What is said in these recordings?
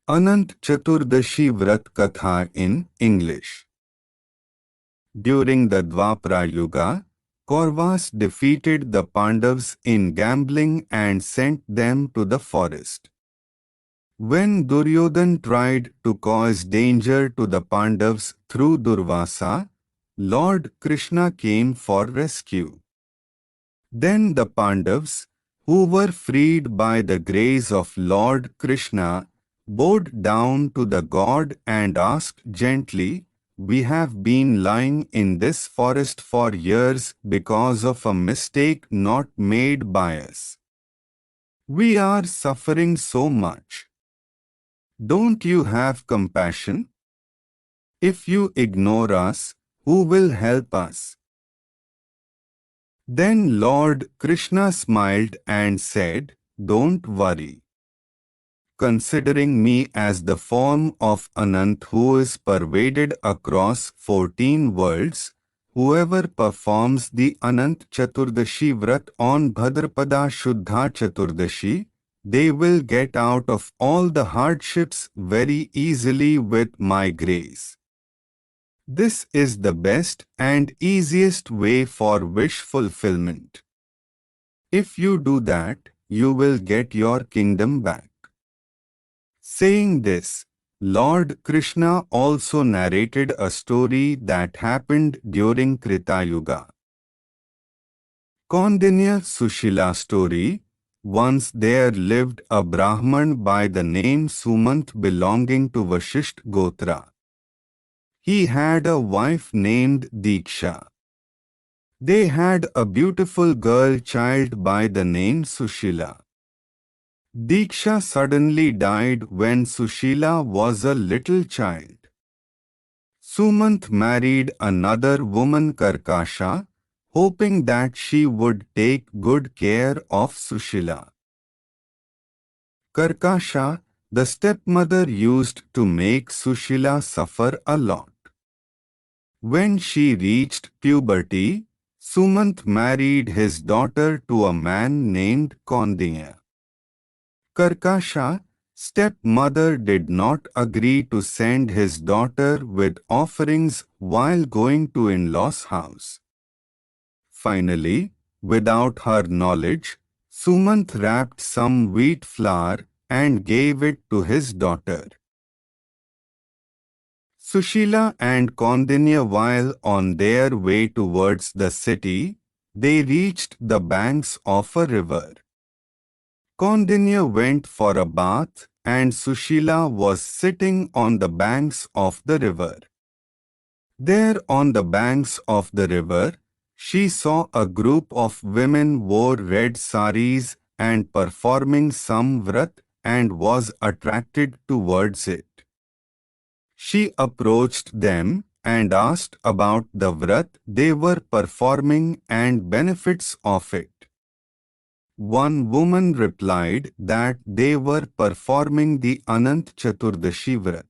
Anant Chaturdashi Vrat Katha in English. During the Dwapara Yuga, Kauravas defeated the Pandavas in gambling and sent them to the forest. When Duryodhan tried to cause danger to the Pandavas through Durvasa, Lord Krishna came for rescue. Then the Pandavas, who were freed by the grace of Lord Krishna, bowed down to the god and asked gently, "We have been lying in this forest for years because of a mistake not made by us. We are suffering so much. Don't you have compassion? If you ignore us, who will help us?" Then Lord Krishna smiled and said, "Don't worry. Considering me as the form of Anant who is pervaded across 14 worlds, whoever performs the Anant Chaturdashi Vrat on Bhadrapada Shuddha Chaturdashi, they will get out of all the hardships very easily with my grace. This is the best and easiest way for wish fulfillment. If you do that, you will get your kingdom back." Saying this, Lord Krishna also narrated a story that happened during Krita Yuga. Kaundinya Sushila story. Once there lived a Brahman by the name Sumant belonging to Vashisht Gotra. He had a wife named Diksha. They had a beautiful girl child by the name Sushila. Diksha suddenly died when Sushila was a little child. Sumant married another woman, Karkasha, hoping that she would take good care of Sushila. Karkasha, the stepmother, used to make Sushila suffer a lot. When she reached puberty, Sumant married his daughter to a man named Kaundinya. Karkasha, stepmother, did not agree to send his daughter with offerings while going to in-laws' house. Finally, without her knowledge, Sumant wrapped some wheat flour and gave it to his daughter. Sushila and Kaundinya, while on their way towards the city, they reached the banks of a river. Kaundinya went for a bath and Sushila was sitting on the banks of the river. There on the banks of the river, she saw a group of women wore red saris and performing some vrat and was attracted towards it. She approached them and asked about the vrat they were performing and benefits of it. One woman replied that they were performing the Anant Chaturdashi Vrat.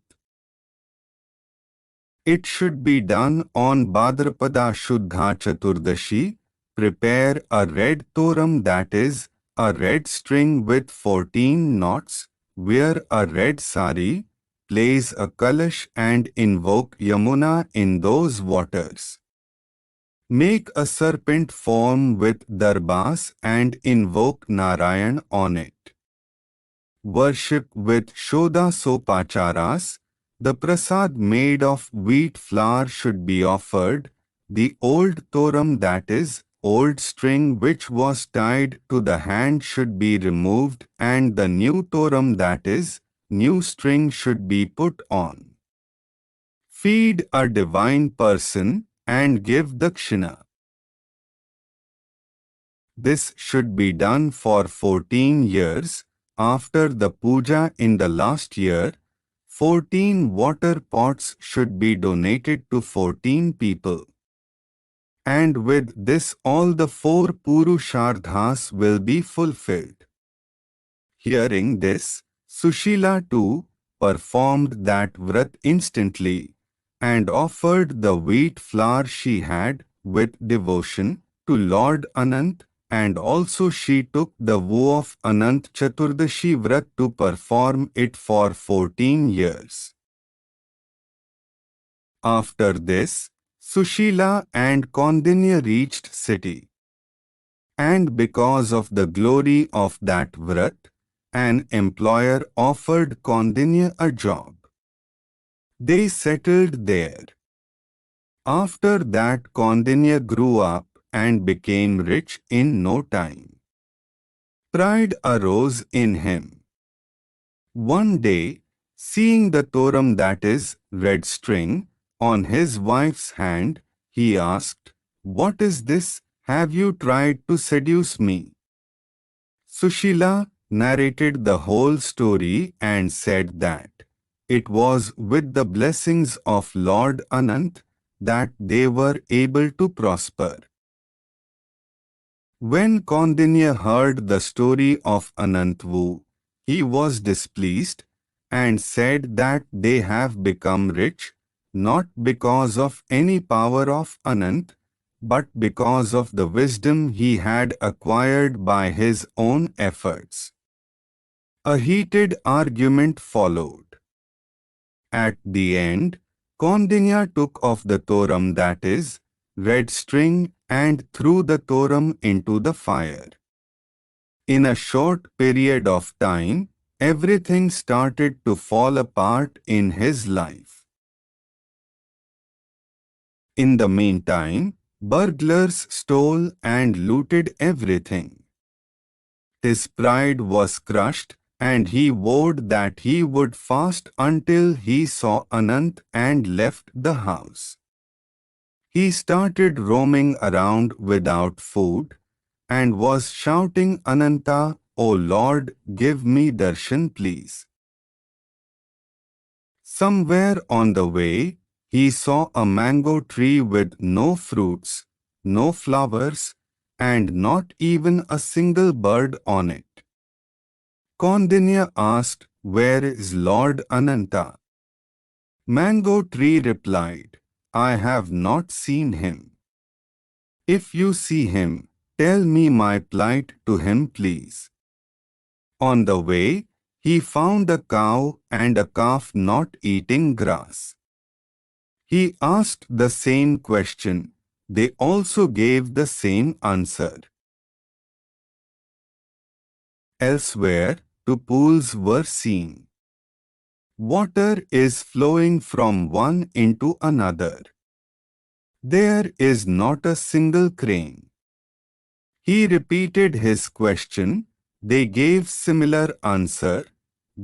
It should be done on Bhadrapada Shuddha Chaturdashi. Prepare a red toram, that is, a red string with 14 knots, wear a red sari, place a kalash and invoke Yamuna in those waters. Make a serpent form with darbas and invoke Narayan on it. Worship with Shoda Sopacharas. The prasad made of wheat flour should be offered. The old toram, that is, old string which was tied to the hand, should be removed and the new toram, that is, new string, should be put on. Feed a divine person and give dakshina. This should be done for 14 years. After the puja in the last year, 14 water pots should be donated to 14 people. And with this all the 4 Purusharthas will be fulfilled. Hearing this, Sushila too performed that vrat instantly and offered the wheat flour she had with devotion to Lord Anant and also she took the vow of Anant Chaturdashi vrat to perform it for 14 years. After this, Sushila and Kaundinya reached city. And because of the glory of that vrat, an employer offered Kaundinya a job. They settled there. After that, Kaundinya grew up and became rich in no time. Pride arose in him. One day, seeing the toram, that is, red string, on his wife's hand, he asked, "What is this? Have you tried to seduce me?" Sushila narrated the whole story and said that it was with the blessings of Lord Anant that they were able to prosper. When Kaundinya heard the story of Anantvu, he was displeased and said that they have become rich not because of any power of Anant, but because of the wisdom he had acquired by his own efforts. A heated argument followed. At the end, Kaundinya took off the toram, that is, red string, and threw the toram into the fire. In a short period of time, everything started to fall apart in his life. In the meantime, burglars stole and looted everything. His pride was crushed, and he vowed that he would fast until he saw Anant and left the house. He started roaming around without food and was shouting, "Ananta, O Lord, give me darshan please." Somewhere on the way, he saw a mango tree with no fruits, no flowers, and not even a single bird on it. Kaundinya asked, "Where is Lord Ananta?" Mango tree replied, "I have not seen him. If you see him, tell me my plight to him please." On the way, he found a cow and a calf not eating grass. He asked the same question. They also gave the same answer. Elsewhere, two pools were seen. Water is flowing from one into another. There is not a single crane. He repeated his question. They gave similar answer.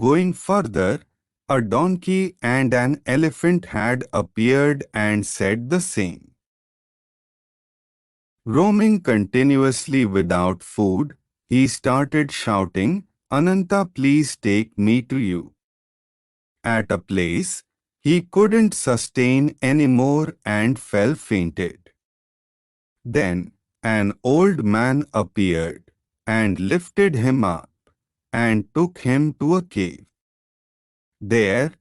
Going further, a donkey and an elephant had appeared and said the same. Roaming continuously without food, he started shouting, "Ananta, please take me to you." At a place, he couldn't sustain any more and fell fainted. Then an old man appeared and lifted him up and took him to a cave. There,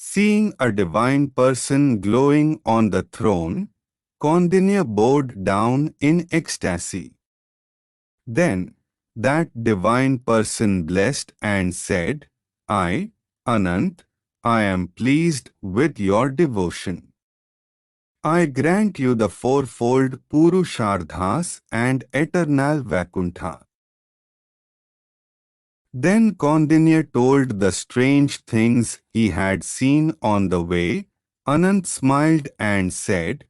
seeing a divine person glowing on the throne, Kaundinya bowed down in ecstasy. Then that divine person blessed and said, "I, Anant, I am pleased with your devotion. I grant you the fourfold Purusharthas and eternal Vaikuntha." Then Kaundinya told the strange things he had seen on the way. Anant smiled and said,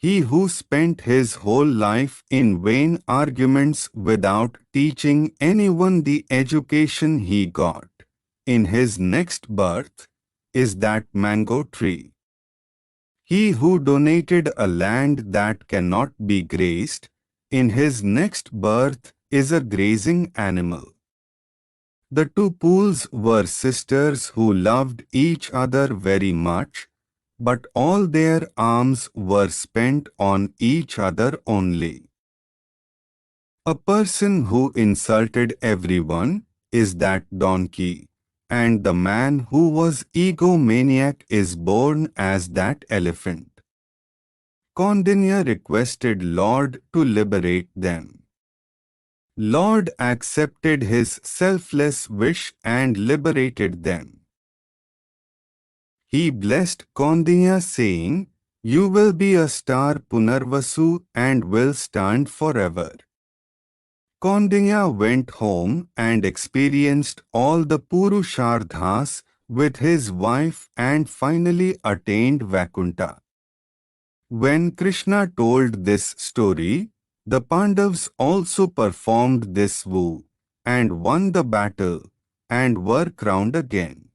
"He who spent his whole life in vain arguments without teaching anyone the education he got in his next birth is that mango tree. He who donated a land that cannot be grazed in his next birth is a grazing animal." The two pools were sisters who loved each other very much, but all their alms were spent on each other only. A person who insulted everyone is that donkey, and the man who was egomaniac is born as that elephant. Kaundinya requested Lord to liberate them. Lord accepted his selfless wish and liberated them. He blessed Kaundinya saying, "You will be a star Punarvasu and will stand forever." Kaundinya went home and experienced all the Purusharthas with his wife and finally attained Vakunta. When Krishna told this story, the Pandavas also performed this vow and won the battle and were crowned again.